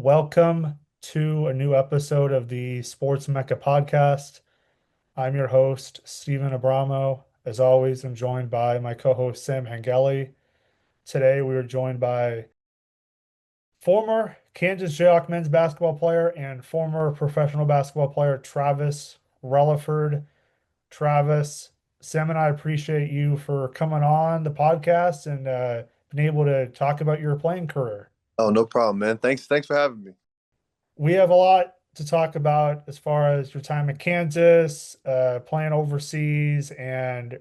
Welcome to a new episode of the Sports Mecca podcast. I'm your host, Stephen Abramo. As always, I'm joined by my co-host, Sam Hangeli. Today, we are joined by former Kansas Jayhawks men's basketball player and former professional basketball player, Travis Releford. Travis, Sam and I appreciate you for coming on the podcast and being able to talk about your playing career. Oh, no problem, man. Thanks for having me. We have a lot to talk about as far as your time in Kansas, playing overseas, and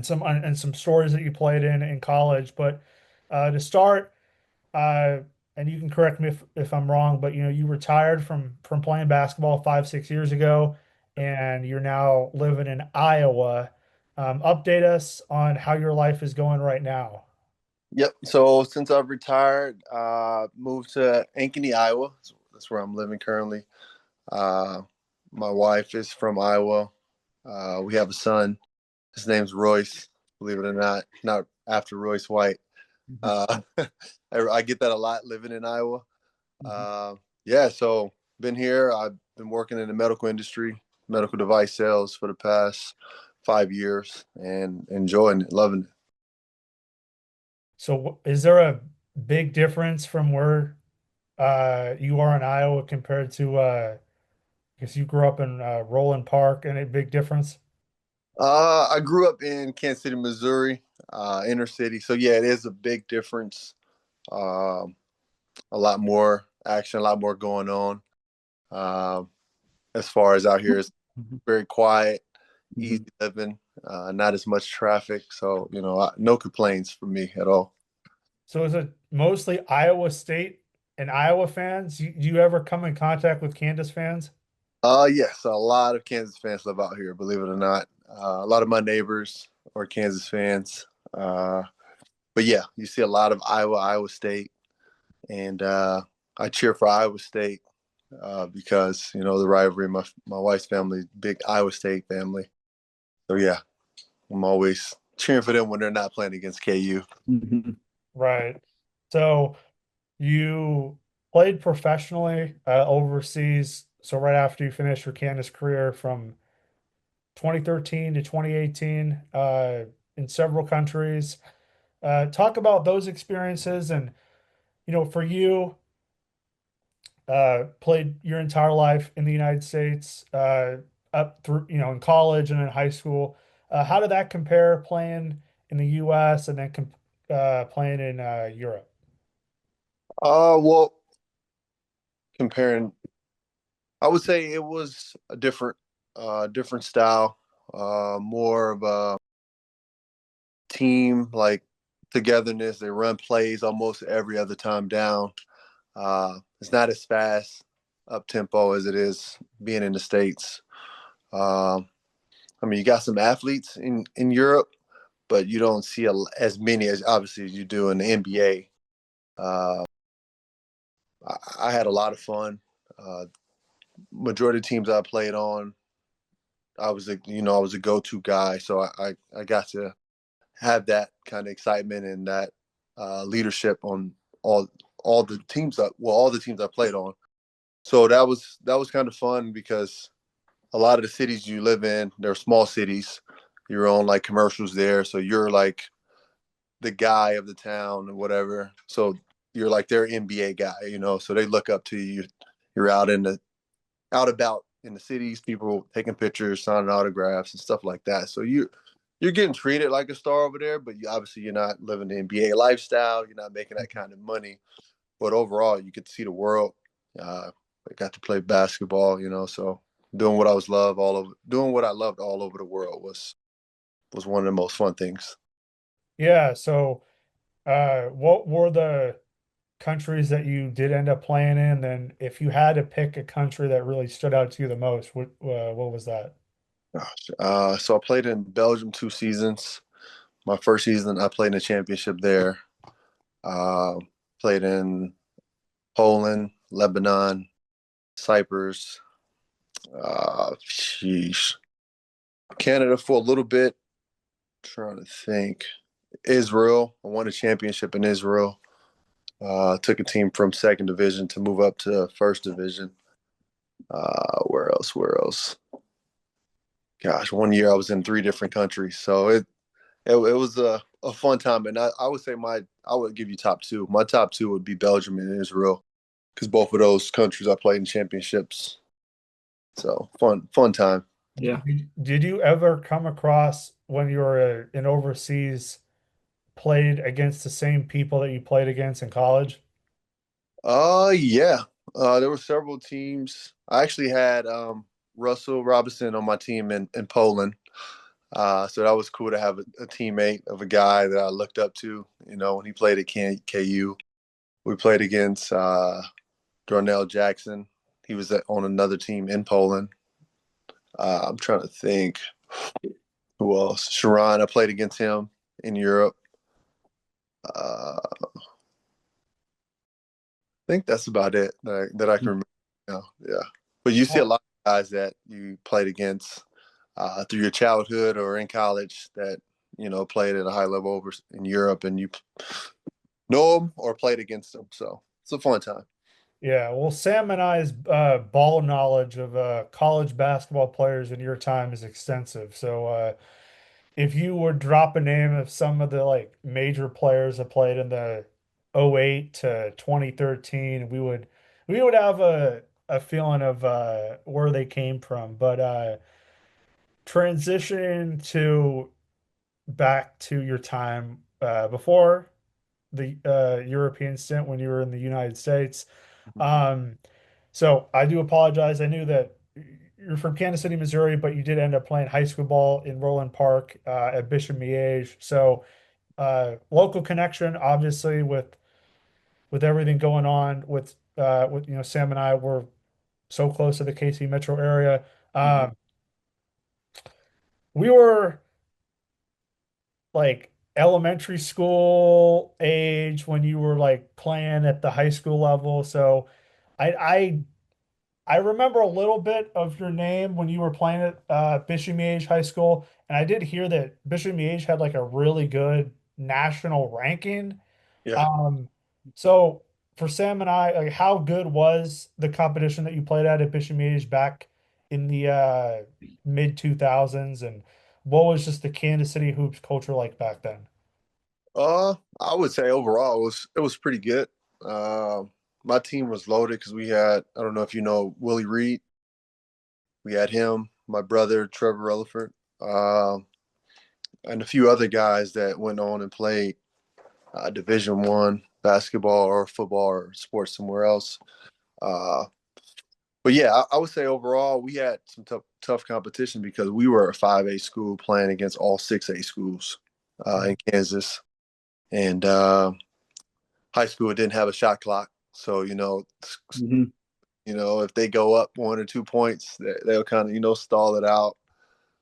some stories that you played in college. But to start, uh, and you can correct me if I'm wrong, but you retired from playing basketball 5, 6 years ago, and you're now living in Iowa. Update us on how your life is going right now. Yep. So since I've retired, moved to Ankeny, Iowa. That's where I'm living currently. Uh, my wife is from Iowa. We have a son. His name's Royce. Believe it or not after Royce White. Mhm. Uh, I get that a lot living in Iowa. Mhm. Uh, yeah. So been here. I've been working in the medical industry, medical device sales for the past 5 years, and enjoying it, loving it. So, is there a big difference from where you are in Iowa compared to because you grew up in Roland Park, and a big difference? I grew up in Kansas City, Missouri, inner city. So yeah, it is a big difference. Um, a lot more action, a lot more going on. Um, as far as out here, it's Mhm. very quiet, Mhm. easy living, not as much traffic. So no complaints from me at all. So is it mostly Iowa State and Iowa fans? Do you ever come in contact with Kansas fans? Yes, a lot of Kansas fans live out here. Believe it or not, a lot of my neighbors are Kansas fans. But yeah, you see a lot of Iowa State, and I cheer for Iowa State because the rivalry. My wife's family, big Iowa State family. So yeah, I'm always cheering for them when they're not playing against KU. Mhm. Right. So you played professionally overseas. So right after you finished your Kansas career from 2013 to 2018 in several countries. Talk about those experiences and for you, played your entire life in the United States, up through, in college and in high school. How did that compare playing in the US and then playing in Europe? Well, comparing, I would say it was a different style, more of a team like togetherness. They run plays almost every other time down. It's not as fast up tempo as it is being in the States. Um, I mean, you got some athletes in Europe, but you don't see as many as obviously as you do in the NBA. Uh, I had a lot of fun. Uh, Majority of the teams I played on, I was a go-to guy, so I got to have that kind of excitement and that leadership on all all the teams all the teams I played on. So that was kind of fun because a lot of the cities you live in, they're small cities. You're on like commercials there, so you're like the guy of the town or whatever. So you're like their NBA guy. So they look up to you. You're out about in the cities, people taking pictures, signing autographs and stuff like that. So you're getting treated like a star over there, but obviously you're not living the NBA lifestyle. You're not making that kind of money. But overall, you get to see the world. I got to play basketball. So doing what I loved all over the world was one of the most fun things. Yeah. So what were the countries that you did end up playing in? Then if you had to pick a country that really stood out to you the most, what was that? Gosh. So I played in Belgium 2 seasons. My first season, I played in the championship there. Uh, Played in Poland, Lebanon, Cyprus, sheesh, Canada for a little bit. Trying to think. Israel. I won a championship in Israel. Took a team from second division to move up to first division. Where else? Where else? Gosh, one year I was in 3 different countries, so it was a fun time. And I would say I would give you top two. My top two would be Belgium and Israel because both of those countries I played in championships. So fun time. Yeah. Did you ever come across when you were in overseas played against the same people that you played against in college? Yeah. There were several teams. I actually had Russell Robinson on my team in Poland. So that was cool to have a teammate of a guy that I looked up to, when he played at KU. We played against Darnell Jackson. He was on another team in Poland. I'm trying to think who else. Sharon, I played against him in Europe. I think that's about it that I can remember. Yeah. But you see a lot of guys that you played against through your childhood or in college that, played at a high level over in Europe and you know them or played against them. So it's a fun time. Yeah, well, Sam and I's ball knowledge of college basketball players in your time is extensive. So, if you would drop a name of some of the like major players that played in the '08 to 2013, we would have a feeling of where they came from. But transition to back to your time before the European stint when you were in the United States. Um, so I do apologize. I knew that you're from Kansas City, Missouri, but you did end up playing high school ball in Roland Park at Bishop Miege. So local connection, obviously, with everything going on with Sam and I were so close to the KC metro area. Mhm. We were like elementary school age when you were like playing at the high school level. So I I remember a little bit of your name when you were playing at Bishop Miege High School, and I did hear that Bishop Miege had like a really good national ranking. Yeah. Um, so for Sam and I, like, how good was the competition that you played at Bishop Miege back in the mid 2000s, and what was just the Kansas City hoops culture like back then? I would say overall it was pretty good. Uh, my team was loaded because we had, I don't know if you know Willie Reed. We had him, my brother Trevor Releford, and a few other guys that went on and played Division One basketball or football or sports somewhere else. Uh, but yeah, I would say overall we had some tough competition because we were a 5A school playing against all 6A schools in Kansas, and high school didn't have a shot clock, so Mhm. if they go up 1 or 2 points, they'll kind of stall it out.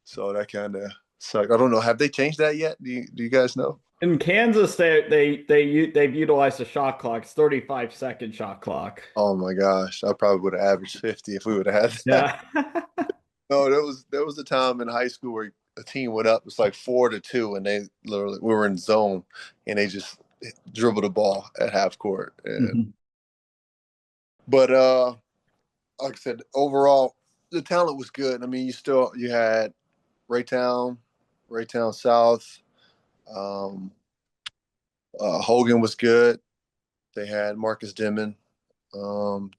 So that kind of sucked. I don't know. Have they changed that yet? Do you guys know? In Kansas, they've utilized a shot clock, it's 35-second shot clock. Oh my gosh, I probably would have averaged 50 if we would have had that. Yeah. No, there was a time in high school where a team went up. It's like 4-2, and they literally we were in zone, and they just dribbled the ball at half court. Mhm. But like I said, overall the talent was good. I mean, you had Raytown, Raytown South. Um, Hogan was good. They had Marcus Dimon. Um,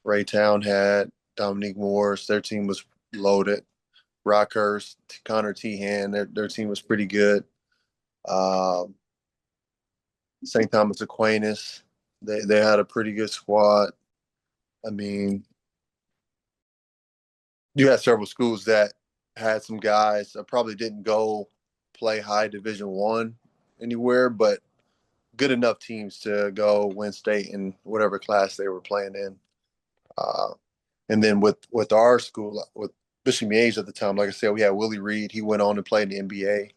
Raytown had Dominique Morris. Their team was loaded. Rockhurst, Connor Tehan, their team was pretty good. Um, St. Thomas Aquinas, they had a pretty good squad. I mean, you had several schools that had some guys that probably didn't go play high Division One anywhere, but good enough teams to go win state in whatever class they were playing in. Uh, and then with our school, with Bishop Miege at the time, like I said, we had Willie Reed. He went on and played in the NBA.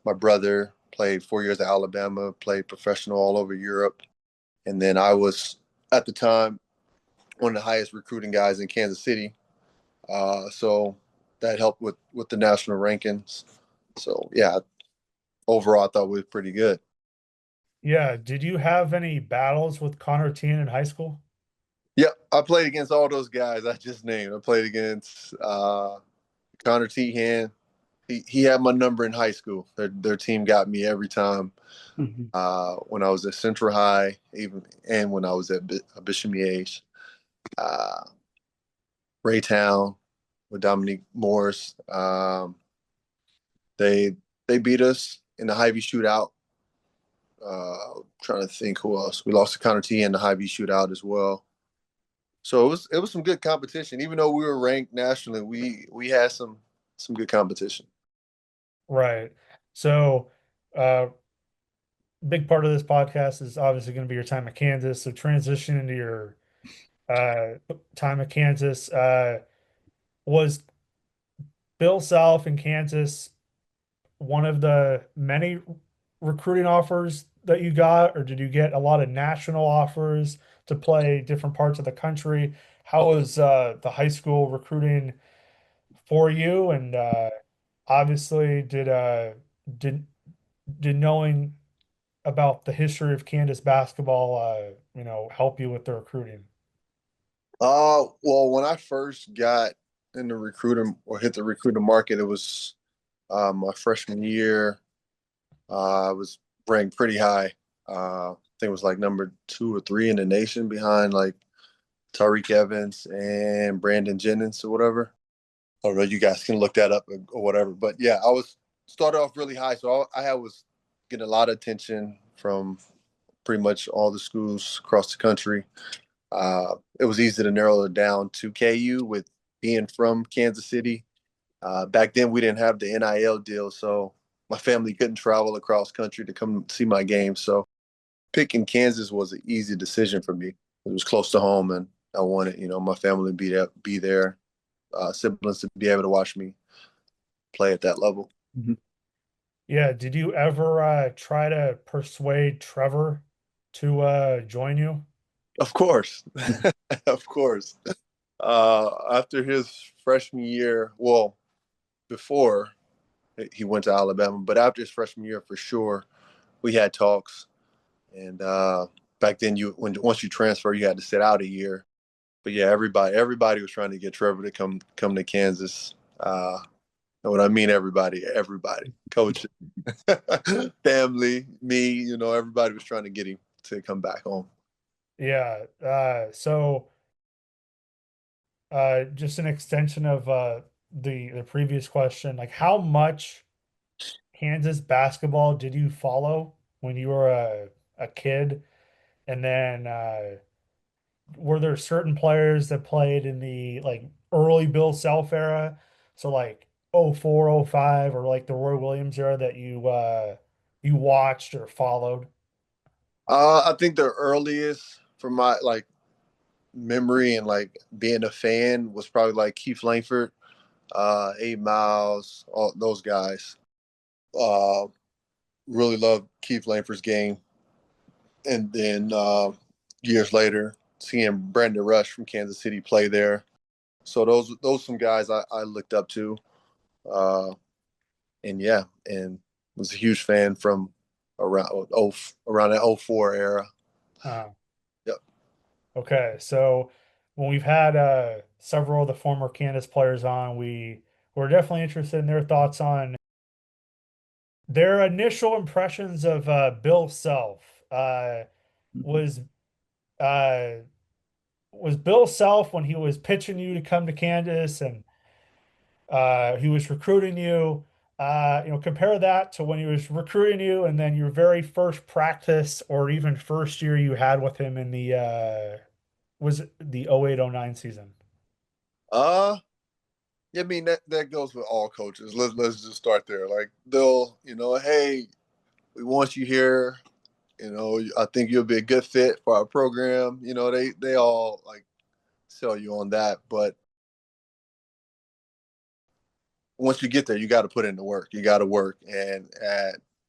My brother played 4 years at Alabama, played professional all over Europe. And then I was, at the time, one of the highest recruiting guys in Kansas City. So that helped with the national rankings. So, yeah, overall, I thought we were pretty good. Yeah. Did you have any battles with Connor Tien in high school? Yeah, I played against all those guys I just named. I played against Connor Tehan. He had my number in high school. Their team got me every time. Mhm. When I was at Central High, even and when I was at Bishop Miege, uh, Raytown with Dominique Morris. They they beat us in the Hy-Vee shootout. Trying to think who else. We lost to Connor T in the Hy-Vee shootout as well. So it was some good competition. Even though we were ranked nationally, we had some good competition. Right. So, uh, big part of this podcast is obviously going to be your time at Kansas. So, transition into your time at Kansas. Was Bill Self in Kansas one of the many recruiting offers that you got, or did you get a lot of national offers to play different parts of the country? How was the high school recruiting for you? And obviously, did did knowing about the history of Kansas basketball, help you with the recruiting? Well, when I first got in the recruiter or hit the recruiter market, it was my freshman year. I was ranked pretty high. I think it was like number 2 or 3 in the nation behind like Tariq Evans and Brandon Jennings or whatever. I don't know. You guys can look that up or whatever. But yeah, I was started off really high, so I was getting a lot of attention from pretty much all the schools across the country. It was easy to narrow it down to KU with being from Kansas City. Back then, we didn't have the NIL deal, so my family couldn't travel across country to come see my games. So picking Kansas was an easy decision for me. It was close to home, and I wanted, my family to be there, siblings to be able to watch me play at that level. Mhm. Yeah, did you ever try to persuade Trevor to join you? Of course, of course. After his freshman year, well, before he went to Alabama, but after his freshman year, for sure, we had talks. And back then, once you transfer, you had to sit out a year. But yeah, everybody was trying to get Trevor to come to Kansas. And what I mean, everybody, coach, family, me, everybody was trying to get him to come back home. Yeah. So just an extension of the previous question, like how much Kansas basketball did you follow when you were a kid? And then were there certain players that played in the like early Bill Self era? So like 04, 05, or like the Roy Williams era that you watched or followed? I think the earliest from my like memory and like being a fan was probably like Keith Langford, 8 Miles, all those guys. Uh, really loved Keith Langford's game, and then years later, seeing Brandon Rush from Kansas City play there. So those some guys I looked up to, uh, and yeah, and was a huge fan from around that '04 era. Uh, Yep. okay, so when we've had several of the former Kansas players on, we're definitely interested in their thoughts on their initial impressions of Bill Self. Mhm. Was uh, was Bill Self when he was pitching you to come to Kansas and he was recruiting you? Compare that to when he was recruiting you, and then your very first practice or even first year you had with him in the was it the 0809 season? Uh, yeah, I mean that goes with all coaches. Let's just start there. Like they'll, hey, we want you here. I think you'll be a good fit for our program. They all like sell you on that, but once you get there, you got to put in the work. You got to work, and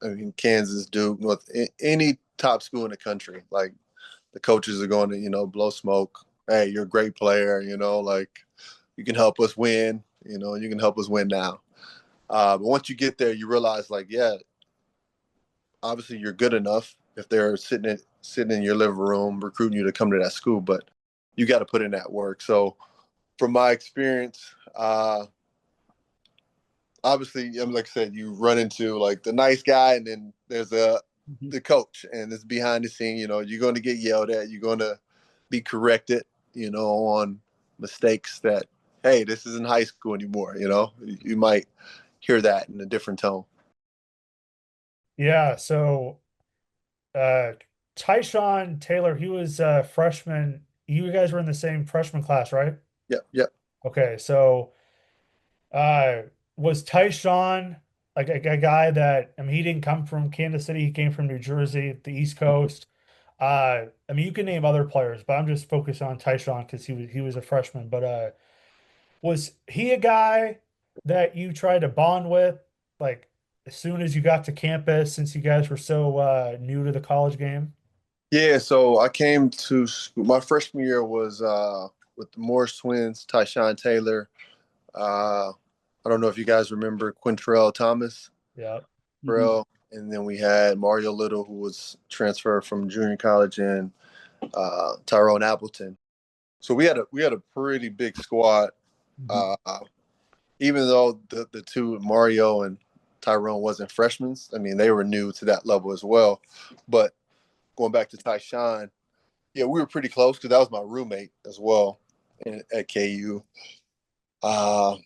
I mean, Kansas, Duke, North, any top school in the country, like the coaches are going to, blow smoke. Hey, you're a great player. Like you can help us win. You can help us win now. But once you get there, you realize, like, yeah, obviously you're good enough. if they're sitting in your living room recruiting you to come to that school, but you got to put in that work. So from my experience, obviously, like I said, you run into like the nice guy, and then there's the coach, and it's behind the scene. You're going to get yelled at. You're going to be corrected. On mistakes that, hey, this isn't high school anymore. You might hear that in a different tone. Yeah, so uh Tyshawn Taylor, he was a freshman. You guys were in the same freshman class, right? Yep, yep. Okay, so uh was Tyshawn like a guy that, I mean, he didn't come from Kansas City, he came from New Jersey, the East Coast. I mean, you can name other players, but I'm just focused on Tyshawn because he was a freshman. But was he a guy that you tried to bond with, like as soon as you got to campus, since you guys were so new to the college game? Yeah, so I came to school. My freshman year was with the Morris twins, Tyshawn Taylor. I don't know if you guys remember Quintrell Thomas, Yeah. and then we had Mario Little, who was transferred from junior college, and Tyrone Appleton. So we had a pretty big squad. Mhm. Uh, Even though the two Mario and Tyrone wasn't freshmen, I mean they were new to that level as well. But going back to Tyshawn, yeah, we were pretty close because that was my roommate as well at KU. Uh,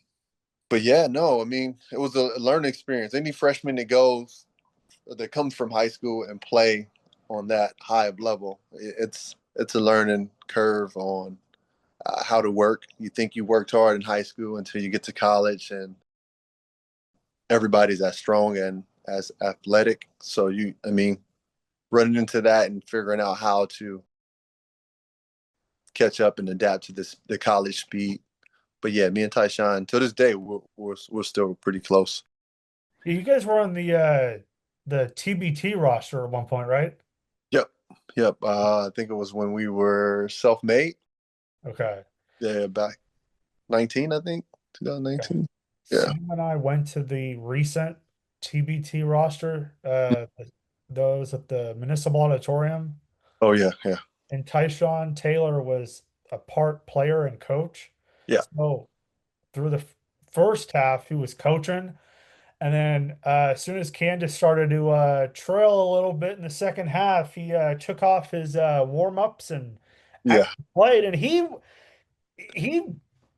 but yeah, no, I mean it was a learning experience. Any freshman that comes from high school and play on that high of level, it's a learning curve on how to work. You think you worked hard in high school until you get to college, and everybody's as strong and as athletic. So I mean, running into that and figuring out how to catch up and adapt to the college speed. But yeah, me and Tyshawn, to this day, we're still pretty close. You guys were on the TBT roster at one point, right? Yep, yep. I think it was when we were self-made. Okay. Yeah, back 19, I think, Okay. 2019. Yeah. Sam and I went to the recent TBT roster, those at the Municipal Auditorium, Oh yeah, yeah, and Tyshawn Taylor was a part player and coach. yeah, So through the first half, he was coaching. And then as soon as Candace started to trail a little bit in the second half, he took off his warm-ups and yeah, actually played. And he,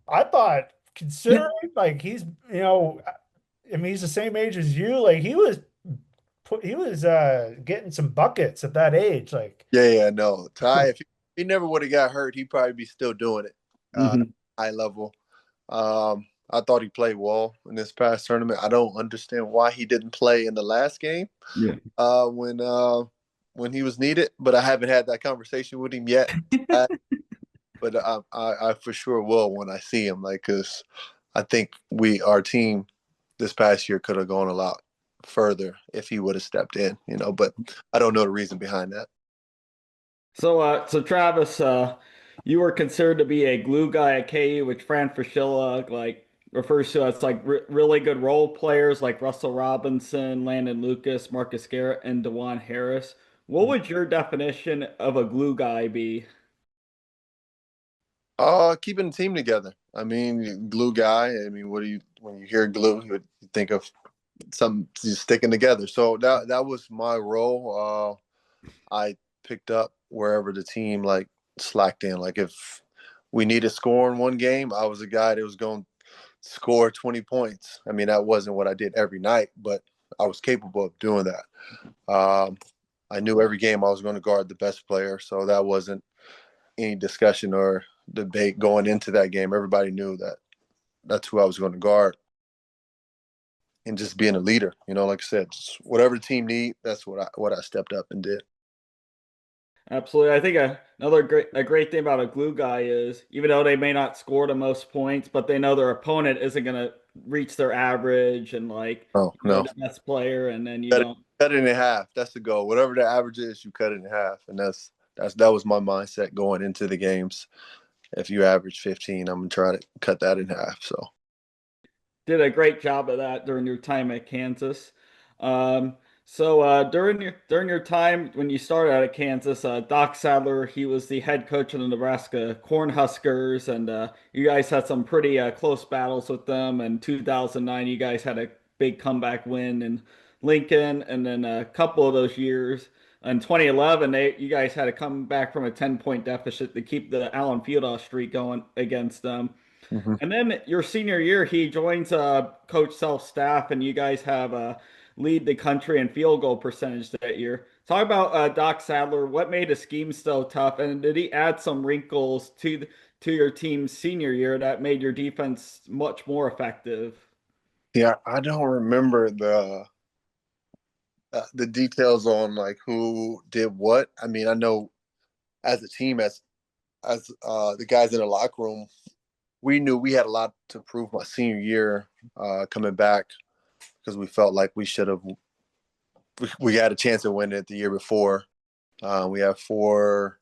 I thought, considering like I mean, he's the same age as you. Like he was getting some buckets at that age. Like, yeah, yeah. No, Ty, if he never would have got hurt, he'd probably be still doing it Mhm. high level. I thought he played well in this past tournament. I don't understand why he didn't play in the last game Yeah. uh, when uh, when he was needed, but I haven't had that conversation with him yet. But I for sure will when I see him, like, because I think our team this past year could have gone a lot further if he would have stepped in, but I don't know the reason behind that. So Travis, you were considered to be a glue guy at KU, which Fran Fraschilla like refers to as like really good role players like Russell Robinson, Landon Lucas, Marcus Garrett, and DeJuan Harris. What would your definition of a glue guy be? Keeping the team together. I mean, glue guy. I mean, when you hear glue, you think of something just sticking together. So that was my role. I picked up wherever the team like slacked in. Like if we needed score in one game, I was the guy that was going to score 20 points. I mean, that wasn't what I did every night, but I was capable of doing that. I knew every game I was going to guard the best player, so that wasn't any discussion or debate going into that game. Everybody knew that that's who I was going to guard, and just being a leader. Like I said, just whatever the team need, that's what I stepped up and did. Absolutely. I think another great thing about a glue guy is even though they may not score the most points, but they know their opponent isn't going to reach their average and like Oh they're no, the best player, and then you cut it, don't. cut it in half. That's the goal. Whatever the average is, you cut it in half, and that was my mindset going into the games. If you average 15, I'm gonna try to cut that in half. So Did a great job of that during your time at Kansas. Um, So during your time when you started out at Kansas, Doc Sadler, he was the head coach of the Nebraska Cornhuskers, and you guys had some pretty close battles with them. In 2009, you guys had a big comeback win in Lincoln, and then a couple of those years in 2011, you guys had to come back from a 10-point deficit to keep the Allen Fieldhouse streak going against them. Mhm. And then your senior year, he joins Coach Self's staff, and you guys have lead the country in field goal percentage that year. Talk about Doc Sadler. What made the scheme so tough, and did he add some wrinkles to your team's senior year that made your defense much more effective? Yeah, I don't remember the details on like who did what. I mean, I know as a team, as the guys in the locker room, we knew we had a lot to prove my senior year coming back because we felt like we should have. We had a chance of winning it the year before. We have 4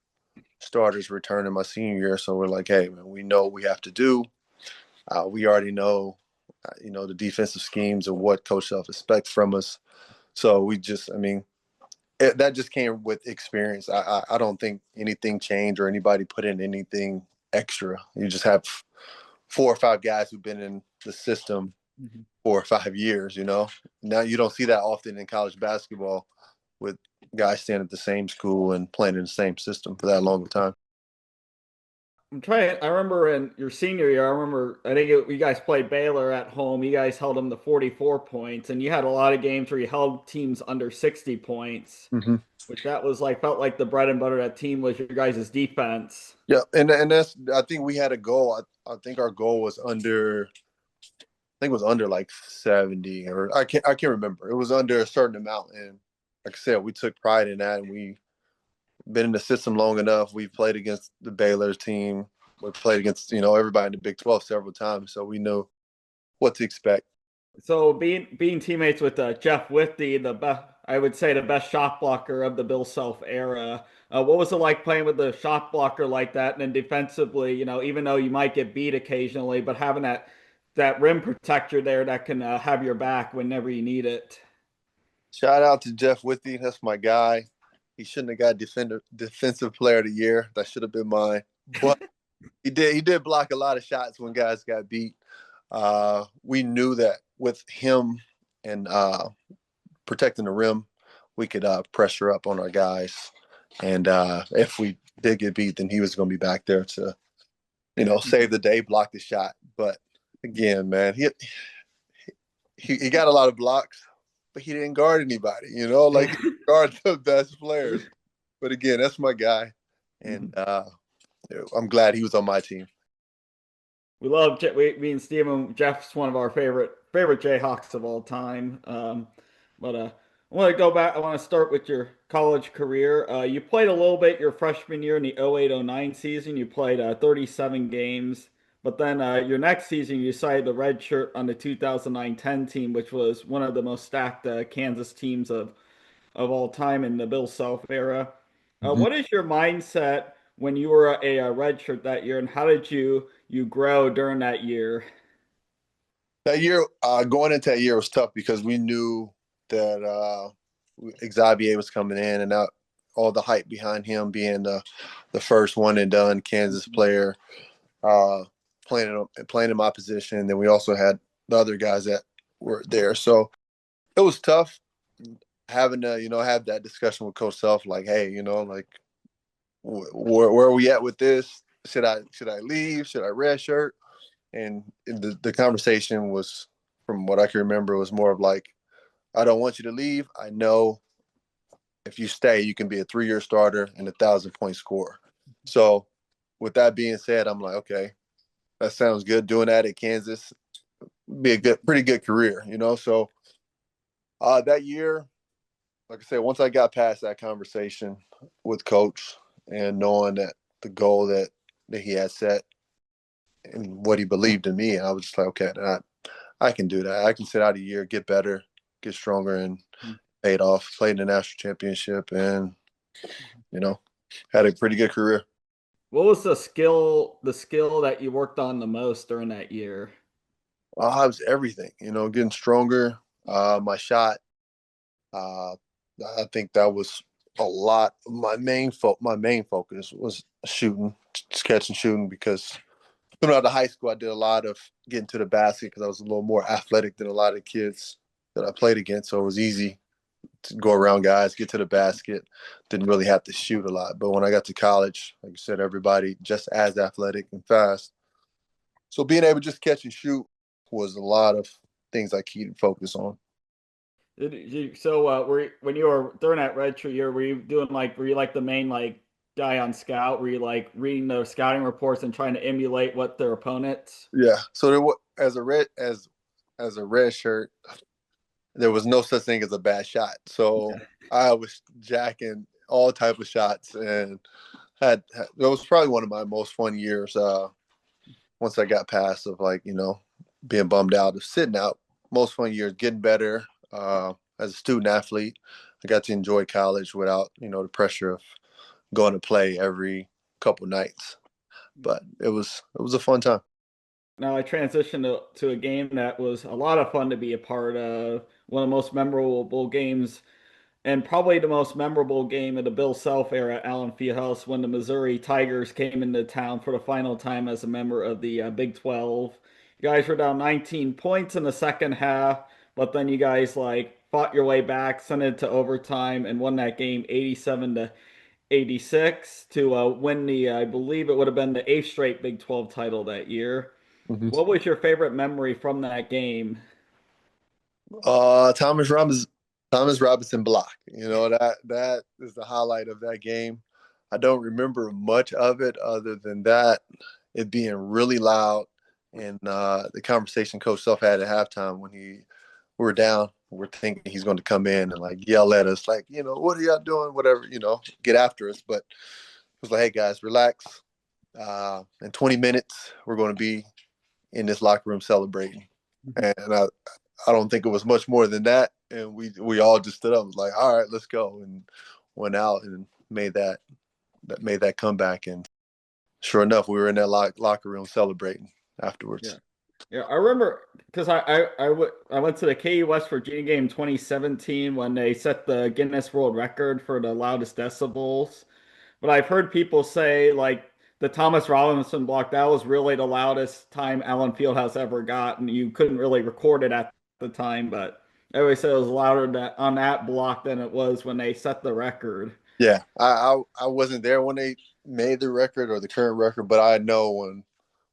starters returning my senior year, so we're like, hey, man, we know what we have to do. We already know, the defensive schemes and what Coach Self expects from us. So we just, I mean, that just came with experience. I don't think anything changed or anybody put in anything extra. You just have 4 or 5 guys who've been in the system Mhm. 4 or 5 years. Now you don't see that often in college basketball with guys staying at the same school and playing in the same system for that long of time. I remember in your senior year, I think you guys played Baylor at home. You guys held them to 44 points, and you had a lot of games where you held teams under 60 points, Mm-hmm. which that was like felt like the bread and butter of that team was your guys' defense. Yeah, and that's, I think we had a goal. I think our goal was under. I think it was under like 70, or I can't remember. It was under a certain amount, and like I said, we took pride in that, and we been in the system long enough. We've played against the Baylor's team. We played against everybody in the Big 12 several times, so we know what to expect. So being teammates with Jeff Whitty, the best, I would say the best shot blocker of the Bill Self era. What was it like playing with the shot blocker like that? And then defensively, even though you might get beat occasionally, but having that rim protector there that can have your back whenever you need it. Shout out to Jeff Withy. That's my guy. He shouldn't have got defensive player of the year. That should have been mine. But he did block a lot of shots when guys got beat. We knew that with him and protecting the rim, we could pressure up on our guys. And if we did get beat, then he was going to be back there to, save the day, block the shot. But again, man, he got a lot of blocks, but he didn't guard anybody. Like he guard the best players. But again, that's my guy, and I'm glad he was on my team. We love me and Steven. Jeff's one of our favorite Jayhawks of all time. But I want to go back. I want to start with your college career. You played a little bit your freshman year in the 08-09 season. You played 37 games. But then your next season, you decided the red shirt on the 2009-10 team, which was one of the most stacked Kansas teams of all time in the Bill Self era. Mhm. What is your mindset when you were a redshirt that year, and how did you grow during that year? That year, going into that year was tough because we knew that Xavier was coming in, and all the hype behind him being the first one and done Kansas player, uh, playing in my position. And then we also had the other guys that were there, so it was tough having to have that discussion with Coach Self, like, hey, like where are we at with this? Should I leave? Should I redshirt? And the conversation was, from what I can remember, was more of like, I don't want you to leave. I know if you stay, you can be a 3-year starter and 1,000-point scorer. So with that being said, I'm like, okay, that sounds good. Doing that at Kansas be a pretty good career. So that year, like I said, once I got past that conversation with Coach and knowing that the goal that he had set and what he believed in me, I was just like, okay, I can do that. I can sit out a year, get better, get stronger, and paid off. Played in the national championship, and had a pretty good career. What was the skill that you worked on the most during that year? I was everything. Getting stronger. My shot. Uh, I think that was a lot. My main focus was shooting, just catching shooting because coming out of high school, I did a lot of getting to the basket because I was a little more athletic than a lot of kids that I played against. So it was easy to go around guys, get to the basket. Didn't really have to shoot a lot. But when I got to college, like you said, everybody just as athletic and fast. So being able to just catch and shoot was a lot of things I keyed and focus on. When you were during that redshirt year, were you like the main like guy on scout? Were you like reading those scouting reports and trying to emulate what their opponents? Yeah. So there was as a red shirt, there was no such thing as a bad shot. So I was jacking all type of shots and had it was probably one of my most fun years. Once I got past of like being bummed out of sitting out, most fun years, getting better as a student athlete. I got to enjoy college without the pressure of going to play every couple nights. But it was a fun time. Now I transitioned to a game that was a lot of fun to be a part of. One of the most memorable games, and probably the most memorable game of the Bill Self era at Allen Fieldhouse when the Missouri Tigers came into town for the final time as a member of the Big 12. You guys were down 19 points in the second half, but then you guys like fought your way back, sent it to overtime, and won that game 87 to 86 to win the I believe it would have been the eighth straight Big 12 title that year. Mm-hmm. What was your favorite memory from that game? Thomas Robinson block. That is the highlight of that game. I don't remember much of it other than that it being really loud and the conversation Coach Self had at halftime when we were down. We're thinking he's going to come in and like yell at us, like what are y'all doing? Whatever, get after us. But it was like, hey guys, relax. In 20 minutes, we're going to be in this locker room celebrating. And I don't think it was much more than that. And we all just stood up, like, all right, let's go, and went out and made that comeback. And sure enough, we were in that locker room celebrating Yeah. afterwards. Yeah, I remember because I went to the KU West Virginia game 2017 when they set the Guinness World Record for the loudest decibels. But I've heard people say like the Thomas Robinson block, that was really the loudest time Allen Fieldhouse ever got, and you couldn't really record it at the time, but everybody said it was louder on that block than it was when they set the record. Yeah, I wasn't there when they made the record or the current record, but I know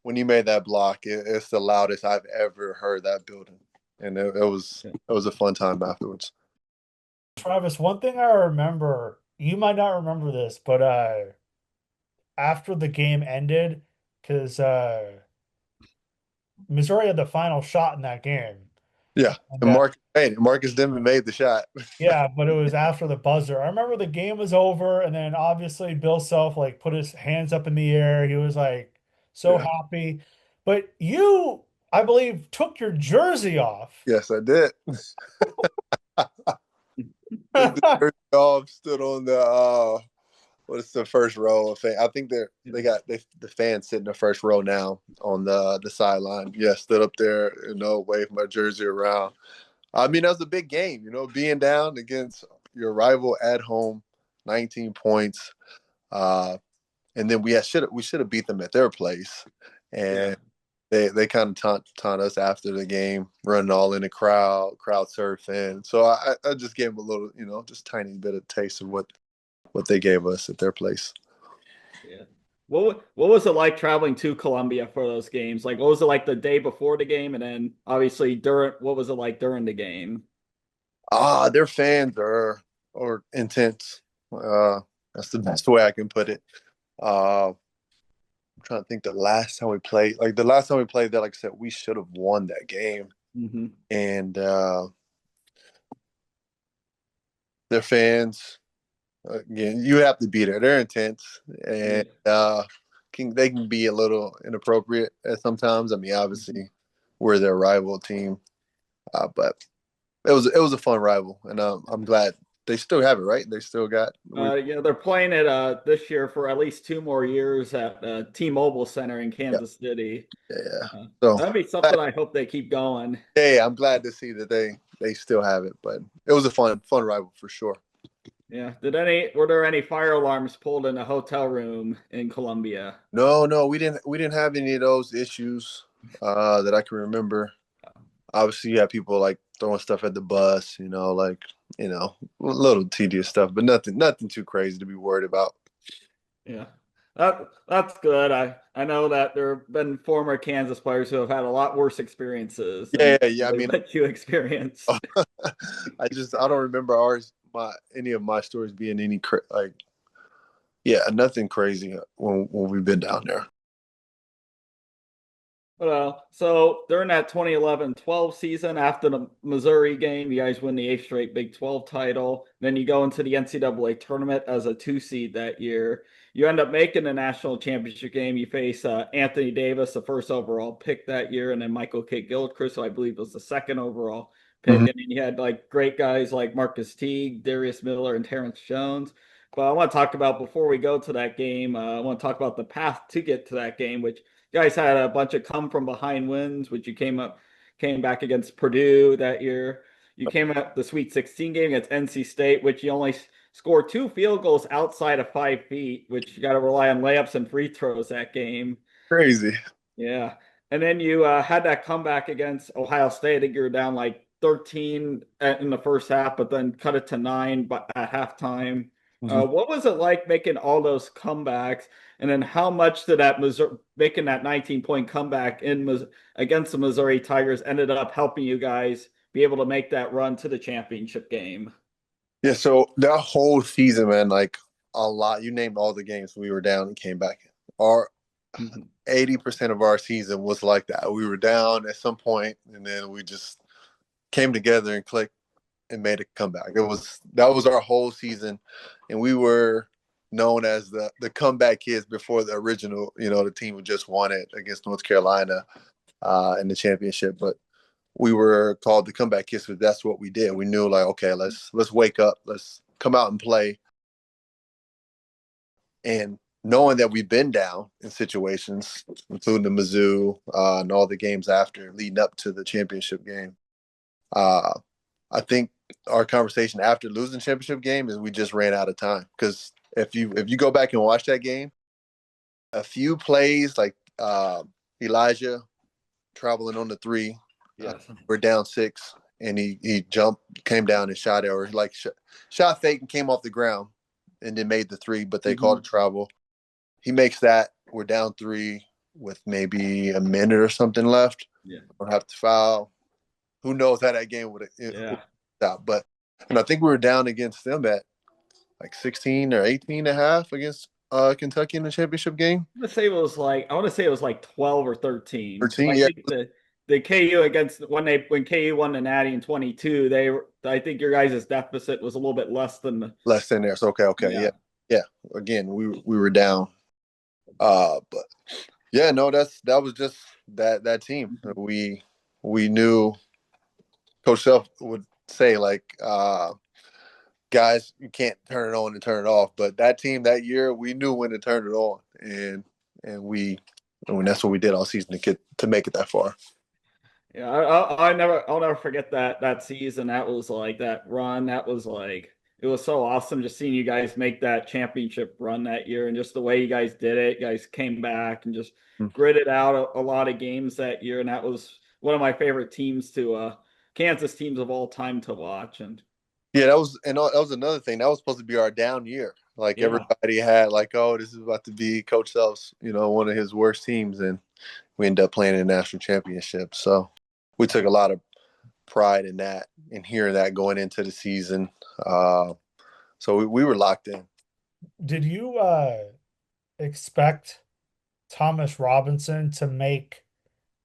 when you made that block, it's the loudest I've ever heard that building, and it was a fun time afterwards. Travis, one thing I remember, you might not remember this, but after the game ended, because Missouri had the final shot in that game. Yeah, And and Marcus Denman made the shot. yeah, but it was after the buzzer. I remember the game was over, and then obviously Bill Self like put his hands up in the air. He was like so Yeah. happy. But you, I believe, took your jersey off. Yes, I did. Took the jersey off, stood on the what is the first row of fans? I think the fans sit in the first row now on the sideline. Yeah, stood up there, waved my jersey around. I mean, that was a big game, being down against your rival at home, 19 points. And then we should have beat them at their place. And they kind of taunt us after the game, running all in the crowd surfing. So I just gave them a little, just tiny bit of taste of what they gave us at their place. Yeah. What was it like traveling to Columbia for those games? Like, what was it like the day before the game, and then obviously what was it like during the game? Their fans are intense. That's the best way I can put it. I'm trying to think the last time we played. Like the last time we played there, like I said, we should have won that game. Mm-hmm. And their fans, again, you have to be there. They're intense, and they can be a little inappropriate at sometimes. I mean, obviously, we're their rival team, but it was a fun rival, and I'm glad they still have it. Right? They still got. Yeah, they're playing it this year for at least 2 more years at T-Mobile Center in Kansas City. Yeah. So That'd be something I hope they keep going. yeah, I'm glad to see that they still have it. But it was a fun rival for sure. Yeah. Were there any fire alarms pulled in a hotel room in Columbia? No, we didn't have any of those issues that I can remember. Obviously, you have people like throwing stuff at the bus, like little tedious stuff, but nothing too crazy to be worried about. Yeah. That's good. I know that there have been former Kansas players who have had a lot worse experiences than Yeah. I they mean, let you experience. I don't remember any of my stories being like nothing crazy when we've been down there. Well, so during that 2011-12 season, after the Missouri game, you guys win the eighth straight Big 12 title. Then you go into the NCAA tournament as a 2 seed that year. You end up making the national championship game. You face Anthony Davis, the first overall pick that year, and then Michael K. Gilchrist, who I believe was the second overall pick. Mhm. And then you had like great guys like Marcus Teague, Darius Miller, and Terrence Jones. But I want to talk about before we go to that game. I want to talk about the path to get to that game, which you guys had a bunch of come from behind wins, which you came back against Purdue that year. You came at the Sweet 16 game against NC State, which you only scored 2 field goals outside of 5 feet, which you got to rely on layups and free throws that game. Crazy. Yeah. And then you had that comeback against Ohio State. I think you were down like 13 in the first half, but then cut it to 9 at halftime. Mhm. What was it like making all those comebacks? And then how much did that Missouri making that 19-point comeback against the Missouri Tigers ended up helping you guys be able to make that run to the championship game? Yeah, so that whole season, man, like a lot. You named all the games we were down and came back. Our Mhm. 80% of our season was like that. We were down at some point, and then we just came together and clicked and made a comeback. That was our whole season, and we were known as the comeback kids before the original. The team who just won it against North Carolina in the championship, but we were called the comeback kids because that's what we did. We knew like, okay, let's wake up, let's come out and play, and knowing that we've been down in situations, including the Mizzou and all the games after leading up to the championship game. Uh, I think our conversation after losing the championship game is we just ran out of time because if you go back and watch that game, a few plays like Elijah traveling on the three, Yes. we're down 6, and he jumped, came down and shot it, or like shot fake and came off the ground, and then made the three, but they called Mhm. a travel. He makes that. We're down 3 with maybe a minute or something left. Yeah. We'll have to foul. Who knows how that game would have Yeah. out? But and I think we were down against them at like 16 or 18 and a half against Kentucky in the championship game. I want to say it was like 12 or 13. 13, I yeah, think the KU against when KU won the Natty in 22, I think your guys' deficit was a little bit less than less than there. So okay, yeah, yeah. yeah. Again, we were down. But yeah, no, that was just that team. Mhm. We knew Coach Self would say like, guys, you can't turn it on and turn it off. But that team that year, we knew when to turn it on, and that's what we did all season to make it that far. Yeah, I'll never forget that season. That was like that run. That was like it was so awesome just seeing you guys make that championship run that year and just the way you guys did it. You guys came back and just gritted out a lot of games that year, and that was one of my favorite teams to Kansas teams of all time to watch. And Yeah, that was another thing. That was supposed to be our down year. Like yeah, everybody had like, oh, this is about to be Coach Self's, one of his worst teams, and we ended up playing in the national championship. So we took a lot of pride in that and hearing that going into the season. So we were locked in. Did you expect Thomas Robinson to make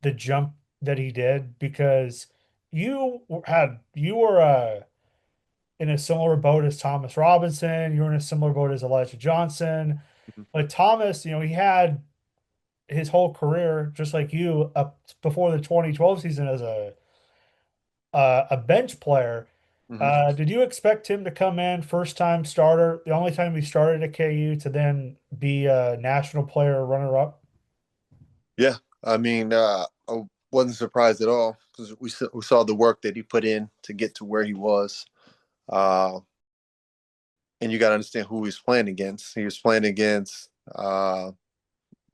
the jump that he did? Because you were in a similar boat as Thomas Robinson, you were in a similar boat as Elijah Johnson. But Thomas, he had his whole career just like you up before the 2012 season as a bench player. Mm-hmm. Did you expect him to come in first time starter, the only time he started at KU, to then be a national player runner up? Yeah, I mean, wasn't surprised at all because we saw the work that he put in to get to where he was. And you got to understand who he's playing against. He was playing against the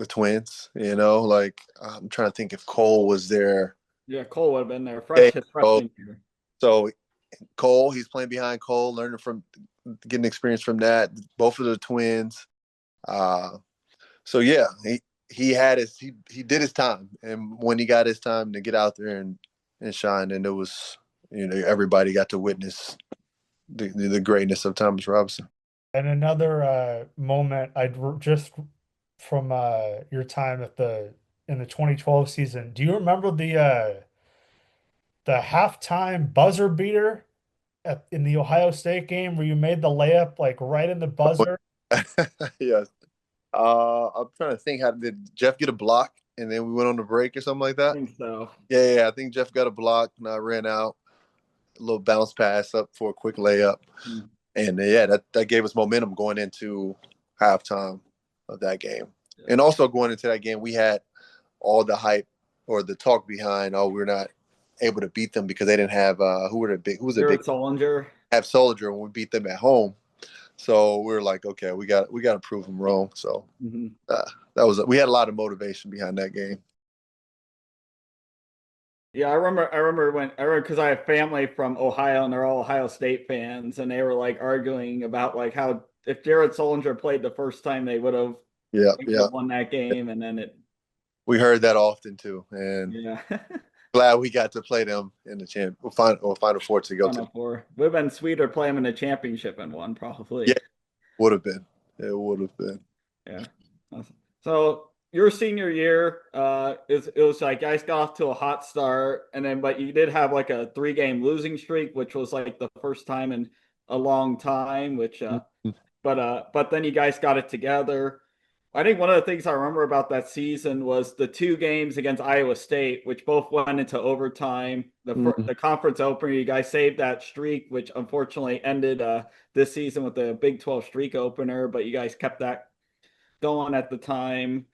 Twins. Like I'm trying to think if Cole was there. Yeah, Cole would have been there Yeah, his Cole. freshman year. So Cole, he's playing behind Cole, learning from getting experience from that. Both of the Twins. So yeah, he did his time, and when he got his time to get out there and shine, and it was everybody got to witness the greatness of Thomas Robinson. And another moment just from your time in the 2012 season. Do you remember the halftime buzzer beater in the Ohio State game where you made the layup like right in the buzzer? Yes. I'm trying to think. How did Jeff get a block, and then we went on the break or something like I that? think so. Yeah. I think Jeff got a block, and I ran out a little bounce pass up for a quick layup, and yeah, that gave us momentum going into halftime of that game, and also going into that game, we had all the hype or the talk behind. Oh, we're not able to beat them because they didn't have who was a big Solinger. Have Solinger when we beat them at home. So we were like, okay, we got to prove them wrong. So we had a lot of motivation behind that game. Yeah, I remember because I have family from Ohio and they're all Ohio State fans, and they were like arguing about like how if Jared Solinger played the first time, they would have won that game, and then we heard that often too, and glad we got to play them in the Final Four to go to. Four. Would have been sweeter play them in the championship and one probably. Yeah, would have been. It would have been. Yeah. So your senior year, it was like guys got off to a hot start, and then but you did have like a 3-game losing streak, which was like the first time in a long time. Which, but then you guys got it together. I think one of the things I remember about that season was the 2 games against Iowa State, which both went into overtime. The conference opener, you guys saved that streak, which unfortunately ended this season with the Big 12 streak opener, but you guys kept that going at the time.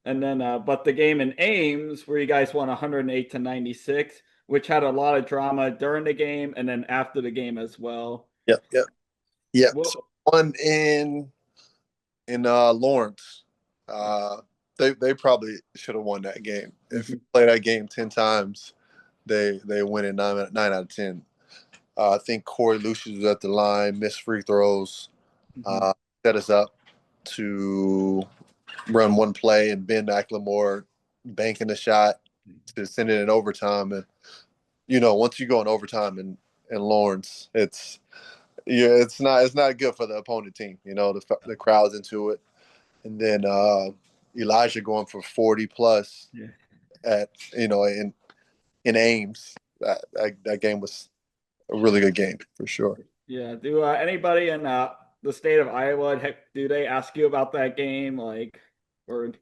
And then, but the game in Ames, where you guys won 108-96, which had a lot of drama during the game and then after the game as well. Yep. So one in Lawrence. They probably should have won that game. If you play that game 10 times, they win it 9 out of 10. I think Corey Lucius was at the line, missed free throws, set us up to run one play, and Ben McLemore banking the shot to send it in overtime. And once you go in overtime in Lawrence, it's not good for the opponent team. The crowd's into it. And then Elijah going for 40 plus at in Ames. That game was a really good game for sure. Yeah. Do anybody in the state of Iowa, do they ask you about that game, like, or?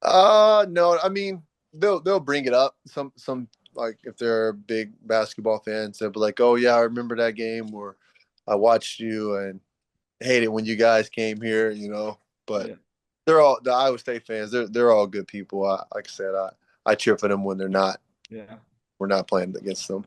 No. I mean, they'll bring it up. Some like if they're big basketball fans, they'll be like, "Oh yeah, I remember that game," or "I watched you and hated when you guys came here," But they're all the Iowa State fans. They're all good people. Like I said, I cheer for them when they're not. Yeah, we're not playing against them.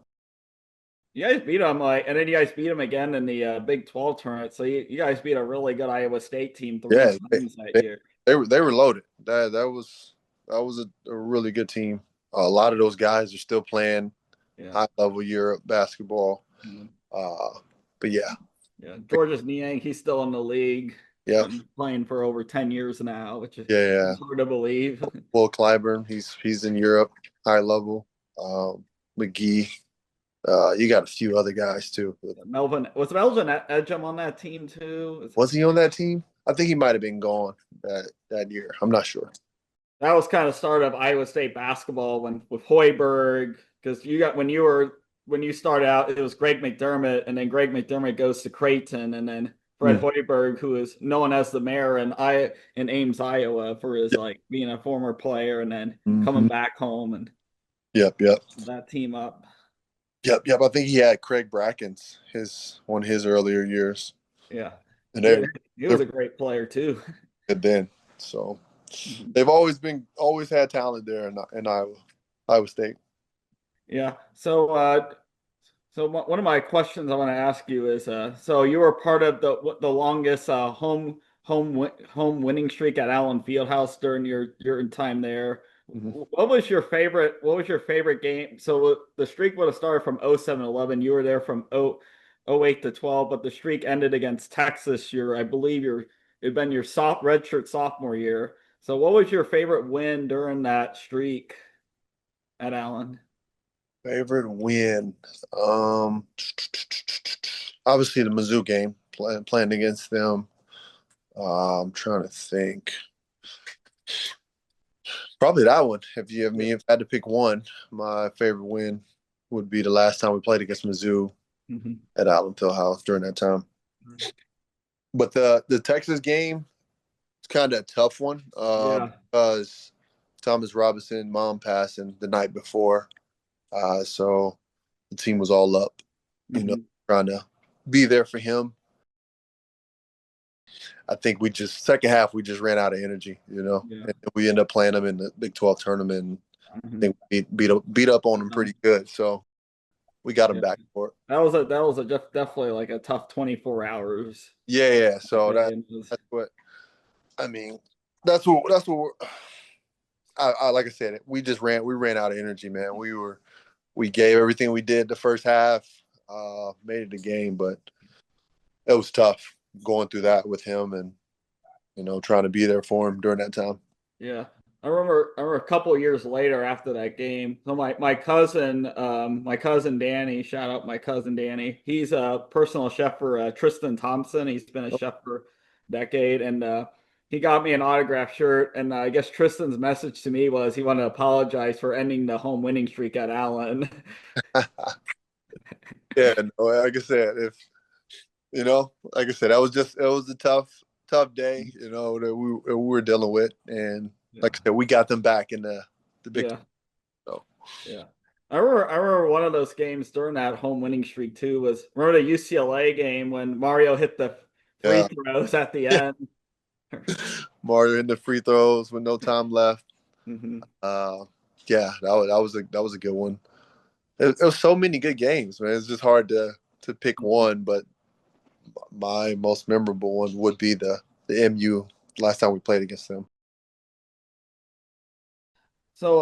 You guys beat them, and then you guys beat them again in the Big 12 tournament. So you guys beat a really good Iowa State team 3 times that year. They were loaded. That was a really good team. A lot of those guys are still playing high level Europe basketball. But yeah. Georges Niang, he's still in the league. Yeah, playing for over 10 years now, which is hard to believe. Will Clyburn, he's in Europe, high level. McGee, you got a few other guys too. Melvin Edgem on that team too? Was he on that team? I think he might have been gone that year. I'm not sure. That was kind of start of Iowa State basketball with Hoiberg, because when you started out, it was Greg McDermott, and then Greg McDermott goes to Creighton, and then Fred Hoiberg, who is known as the mayor in Ames, Iowa, for his like being a former player and then coming back home and that team up. Yep. I think he had Craig Brackens one of his earlier years. Yeah, and he was a great player too. Good then. So they've always had talent there in Iowa State. Yeah. So one of my questions I want to ask you is, so you were part of the longest home winning streak at Allen Fieldhouse during your time there. Mhm. What was your favorite game? So the streak would have started from 07-11. You were there from 08 to 12, but the streak ended against Texas. I believe it'd been your redshirt sophomore year. So what was your favorite win during that streak at Allen? Favorite win. Um, Obviously the Mizzou game, playing against them. I'm trying to think. Probably that one. If I had to pick one, my favorite win would be the last time we played against Mizzou Mhm. at Allen Fieldhouse during that time. But the Texas game, it's kind of a tough one Yeah. because Thomas Robinson mom passing the night before, so the team was all up, you know, Mhm. trying to be there for him. I think we just second half we just ran out of energy, Yeah. and we ended up playing them in the Big 12 tournament. And I Mhm. think we beat up on them Um, pretty good, so we got them yeah. back for it. Definitely like a tough 24 hours Yeah, yeah. that So day. And it was, that's what I mean. That's what like I said. We ran out of energy, man. We gave everything we did the first half, made it a game, but it was tough going through that with him and trying to be there for him during that time. yeah. I remember a couple of years later after that game. So my cousin Danny, shout out my cousin Danny. He's a personal chef for Tristan Thompson. He's been a chef for a decade, and he got me an autograph shirt. And I guess Tristan's message to me was he wanted to apologize for ending the home winning streak at Allen. Yeah, no, like I said, if like I said, it was a tough day, that we were dealing with, and like Yeah. I said, we got them back in the Big Yeah. 12. So Yeah. I remember one of those games during that home winning streak too was remember the UCLA game when Mario hit the free yeah, throws at the end. Mario in the free throws with no time left. Hmm. Uh, yeah, that was a good one. It was so many good games, man. It's just hard to pick one, but my most memorable one would be the MU last time we played against them. So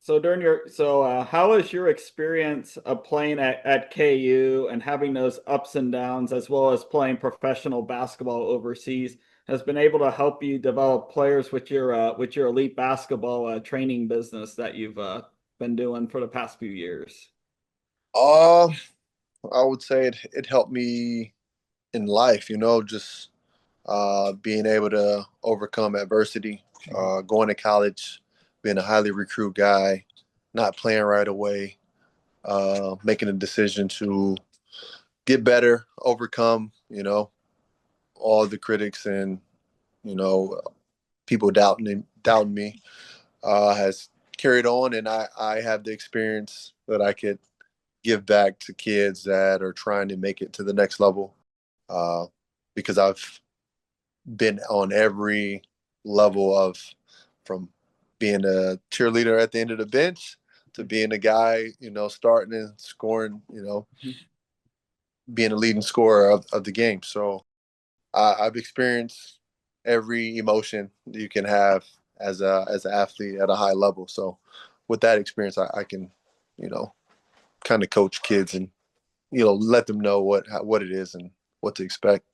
how was your experience of playing at KU and having those ups and downs as well as playing professional basketball overseas has been able to help you develop players with your elite basketball training business that you've been doing for the past few years? Uh, I would say it helped me in life, just being able to overcome adversity, going to college, being a highly recruit guy, not playing right away, making a decision to get better, overcome, all the critics and you know people doubting me, has carried on, and I have the experience that I could give back to kids that are trying to make it to the next level, uh, because I've been on every level of from being a cheerleader at the end of the bench to being a guy, starting and scoring, being a leading scorer of the game. So I've experienced every emotion you can have as an athlete at a high level. So with that experience, I can, you know, kind of coach kids and let them know what it is and what to expect.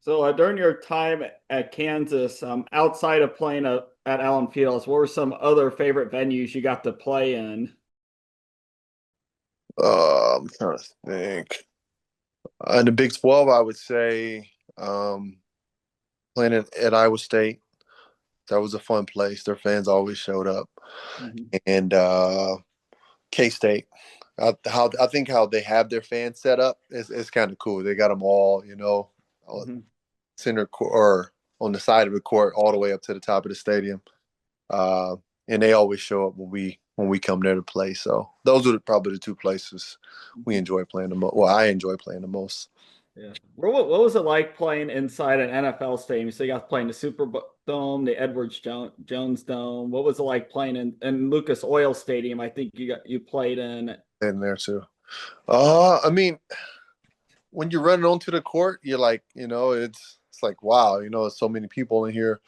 So during your time at Kansas, outside of playing at Allen Fields, what were some other favorite venues you got to play in? I'm trying to think. In the Big 12, I would say playing at Iowa State. That was a fun place. Their fans always showed up, Mhm. and K State. I think how they have their fans set up is kind of cool. They got them all, on Mhm. center court or on the side of the court, all the way up to the top of the stadium. Uh, and they always show up when we come there to play. So those are probably the two places we Mhm. enjoy playing the most. Well, I enjoy playing the most. Yeah. What was it like playing inside an NFL stadium? So you got to play in the Dome, the Jones Dome. What was it like playing in Lucas Oil Stadium? I think you played in. In there too. I mean, when you're running onto the court, you're like, it's like wow, there's so many people in here.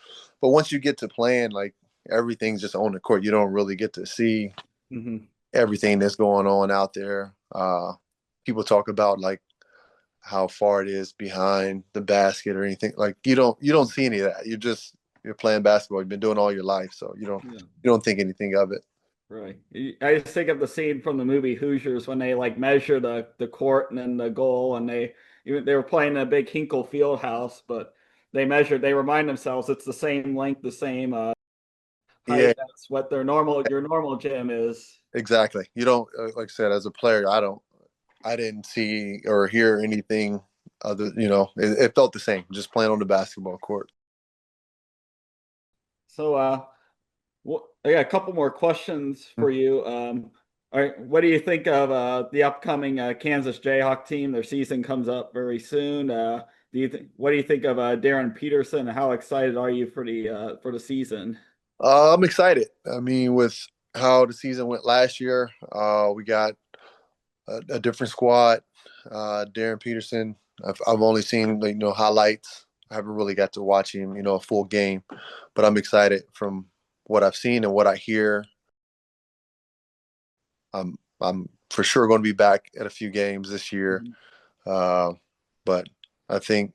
But once you get to playing, like everything's just on the court. You don't really get to see Mhm. everything that's going on out there. People talk about like how far it is behind the basket or anything. Like you don't see any of that. You're playing basketball. You've been doing all your life, so you don't Yeah. you don't think anything of it. Right. I just think of the scene from the movie Hoosiers when they like measure the court and then the goal, and they were playing in a big Hinkle field house, but they remind themselves it's the same length, the same Yeah, height. That's what your normal gym is. exactly. You don't like I said, as a player, I didn't see or hear anything other. It felt the same, just playing on the basketball court. So I got a couple more questions for you. All right, what do you think of the upcoming Kansas Jayhawk team? Their season comes up very soon. What do you think of Darren Peterson? How excited are you for the season? I'm excited. I mean, with how the season went last year, we got a different squad. Darren Peterson, I've only seen highlights. I haven't really got to watch him, a full game, but I'm excited from what I've seen and what I hear. I'm for sure going to be back at a few games this year, Mhm. uh, but I think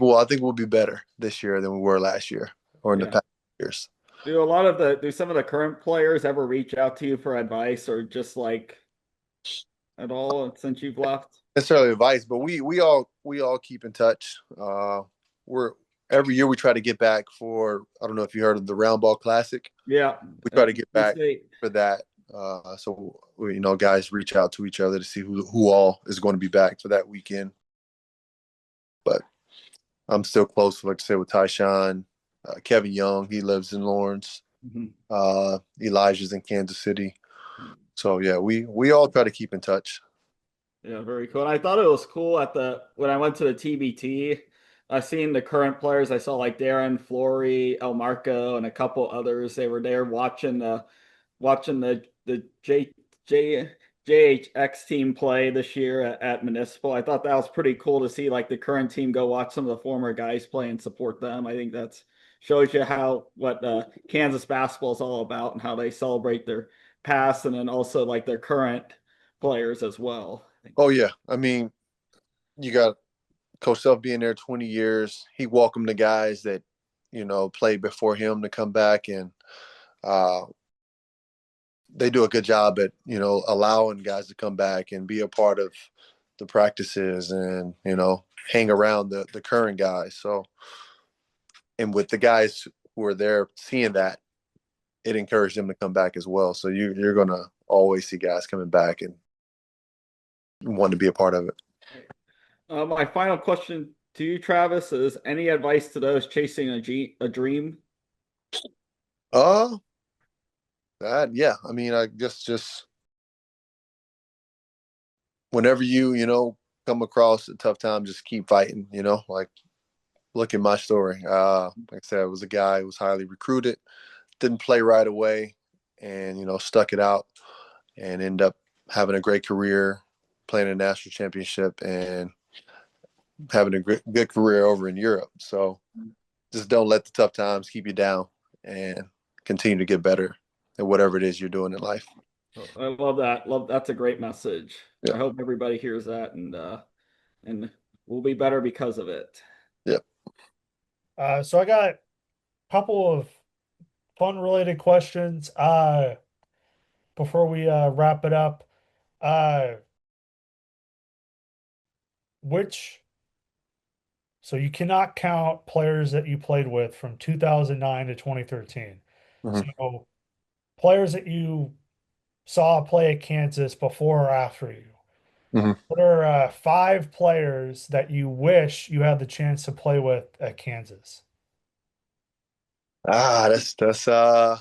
we'll be better this year than we were last year or in the Yeah. past years. Do some of the current players ever reach out to you for advice or just like at all since you've left? Necessarily advice, but we all keep in touch. We're Every year we try to get back for I don't know if you heard of the Round Ball Classic. Yeah, We try to get back State. for that. So guys reach out to each other to see who all is going to be back for that weekend. But I'm still close, like I said, with Tyshawn, Kevin Young. He lives in Lawrence. Mhm. Elijah's in Kansas City. So yeah, we all try to keep in touch. Yeah, very cool. And I thought it was cool when I went to the TBT. I seen the current players. I saw like Darren, Flory, El Marco, and a couple others. They were there watching the JHX team play this year at Municipal. I thought that was pretty cool to see like the current team go watch some of the former guys play and support them. I think that's shows you how what Kansas basketball is all about and how they celebrate their past and then also like their current players as well. Oh yeah, I mean, you got Coach Self being there 20 years. He welcomed the guys that played before him to come back, and uh, they do a good job at allowing guys to come back and be a part of the practices and hang around the current guys. So, and with the guys who are there seeing that, it encouraged them to come back as well. So you're gonna always see guys coming back and want to be a part of it. My final question to you, Travis, is any advice to those chasing a dream? Uh that yeah. I mean, I guess just whenever you come across a tough time, just keep fighting. Like look at my story. Like I said, I was a guy who was highly recruited, didn't play right away, and stuck it out and end up having a great career, playing a national championship, and having a good career over in Europe. So just don't let the tough times keep you down, and continue to get better at whatever it is you're doing in life. I love that. That's a great message. Yeah. I hope everybody hears that and we'll be better because of it. Yeah. So I got a couple of fun related questions. Before we wrap it up, uh, which so you cannot count players that you played with from 2009 to 2013. Mhm. So players that you saw play at Kansas before or after you. Mhm. What are five players that you wish you had the chance to play with at Kansas? That's I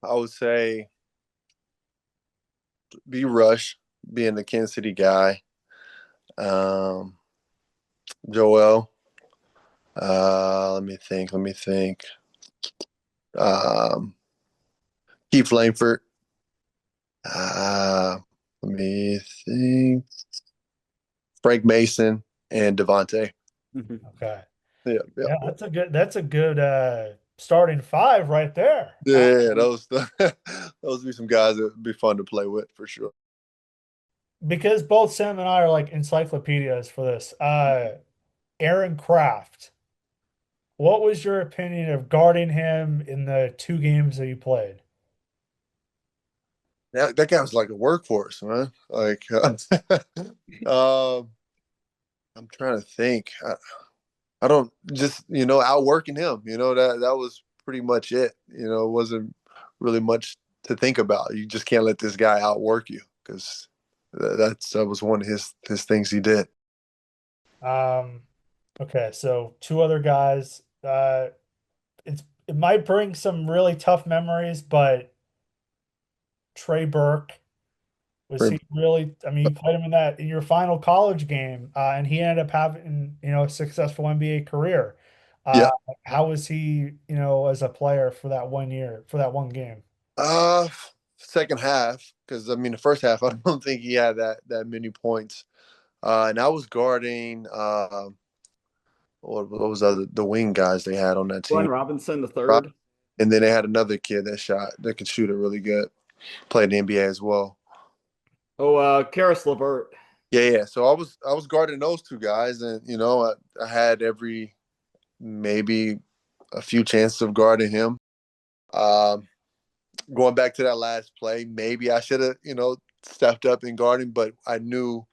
would say B Rush being the Kansas City guy. Um, Joel. Let me think. um, Keith Langford. Uh, Let me think. Frank Mason and Devontae. Mhm. Okay. Yeah, yeah, Yeah, yeah. that's a good starting five right there. Yeah, those those be some guys that would be fun to play with for sure. Because both Sam and I are like encyclopedias for this. Aaron Kraft, what was your opinion of guarding him in the two games that you played? That guy was like a workhorse, man. Like, um, I'm trying to think. I don't just outworking him. That was pretty much it. It wasn't really much to think about. You just can't let this guy outwork you because that was one of his things he did. Um, okay, so two other guys. It might bring some really tough memories, but Trey Burke, was he really? I mean, you played him in your final college game, and he ended up having, a successful NBA career. Yeah. How was he, as a player for that 1 year, for that one game? Uh, Second half, because I mean the first half I don't think he had that many points. And I was guarding what was the wing guys they had on that team, Glenn Robinson the right? third. And then they had another kid that could shoot it really good, played in the NBA as well. Oh, Karis LeVert. Yeah, yeah. So I was guarding those two guys, and I had every maybe a few chances of guarding him. Um, Going back to that last play, maybe I should have stepped up and guarding, but I knew.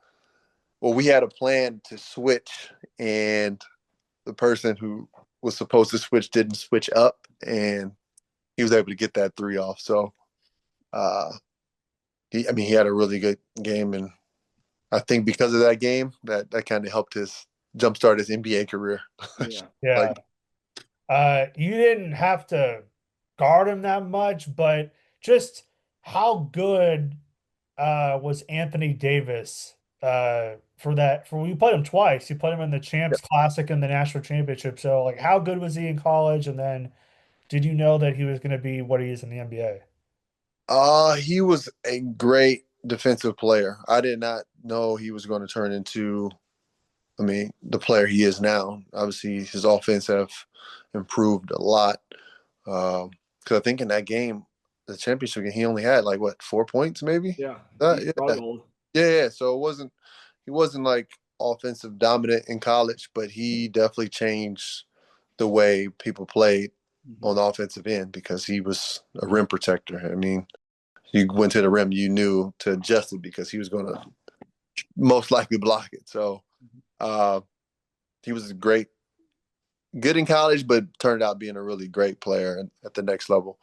Well, we had a plan to switch, and the person who was supposed to switch didn't switch up, and he was able to get that three off. So, uh, he had a really good game, and I think because of that game, that kind of helped his jumpstart his NBA career. Yeah. Like, Yeah. You didn't have to guard him that much, but just how good was Anthony Davis for we played him twice. You played him in the Champs Classic and the National Championship. So like how good was he in college? And then did you know that he was going to be what he is in the NBA? he was a great defensive player. I did not know he was going to turn into, I mean, the player he is now. Obviously, his offense have improved a lot. Because I think in that game, the championship game, he only had like what 4 points, maybe. Yeah. He Yeah, struggled. yeah, yeah. So he wasn't like offensive dominant in college, but he definitely changed the way people played Mhm. on the offensive end because he was a rim protector. I mean, you went to the rim, you knew to adjust it because he was going to most likely block it. So uh, he was good in college, but turned out being a really great player at the next level.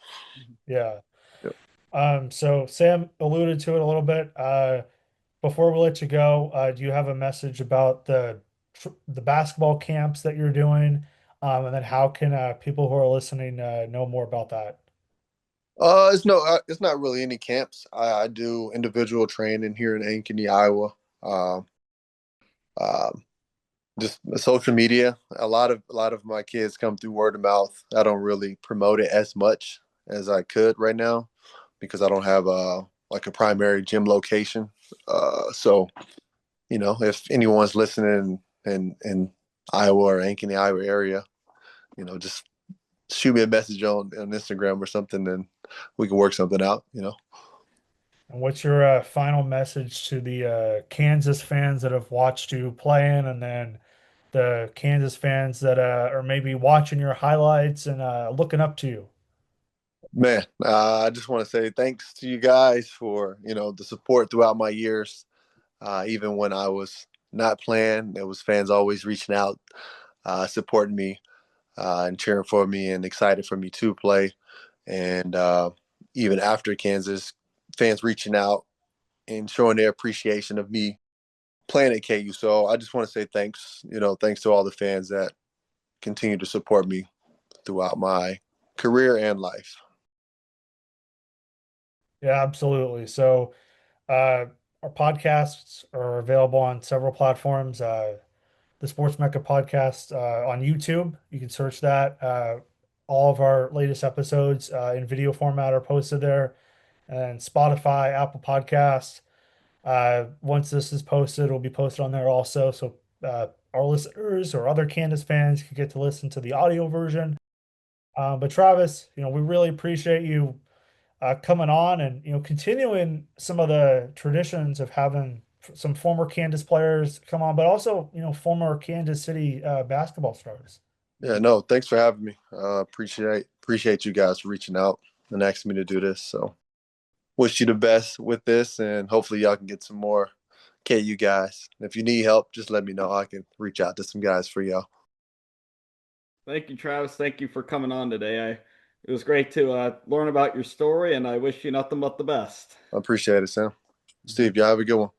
Yeah. Yep. So Sam alluded to it a little bit. Before we let you go, do you have a message about the basketball camps that you're doing? And then how can people who are listening know more about that? It's not really any camps. I do individual training here in Ankeny, Iowa. Um, um, just social media. A lot of my kids come through word of mouth. I don't really promote it as much as I could right now because I don't have like a primary gym location. So if anyone's listening in Iowa or Ankeny, Iowa area, just shoot me a message on Instagram or something, and we can work something out. And what's your final message to the Kansas fans that have watched you playing, and then the Kansas fans that are maybe watching your highlights and looking up to you? Man, I just want to say thanks to you guys for the support throughout my years. Even when I was not playing, there was fans always reaching out, supporting me, and cheering for me, and excited for me to play. And even after Kansas, fans reaching out and showing their appreciation of me playing at KU. So I just want to say thanks. Thanks to all the fans that continue to support me throughout my career and life. Yeah, absolutely. So our podcasts are available on several platforms. The Sports Mecca podcast on YouTube. You can search that. all of our latest episodes in video format are posted there, and Spotify, Apple Podcasts. Once this is posted, it'll be posted on there also. So our listeners or other Candace fans can get to listen to the audio version. But Travis, we really appreciate you coming on and continuing some of the traditions of having some former Kansas players come on, but also former Kansas City basketball stars. Yeah, no, thanks for having me. Appreciate you guys for reaching out and asking me to do this. So wish you the best with this, and hopefully y'all can get some more KU guys. If you need help, just let me know. I can reach out to some guys for y'all. Thank you, Travis. Thank you for coming on today. It was great to learn about your story, and I wish you nothing but the best. I appreciate it, Sam. Steve, y'all have a good one.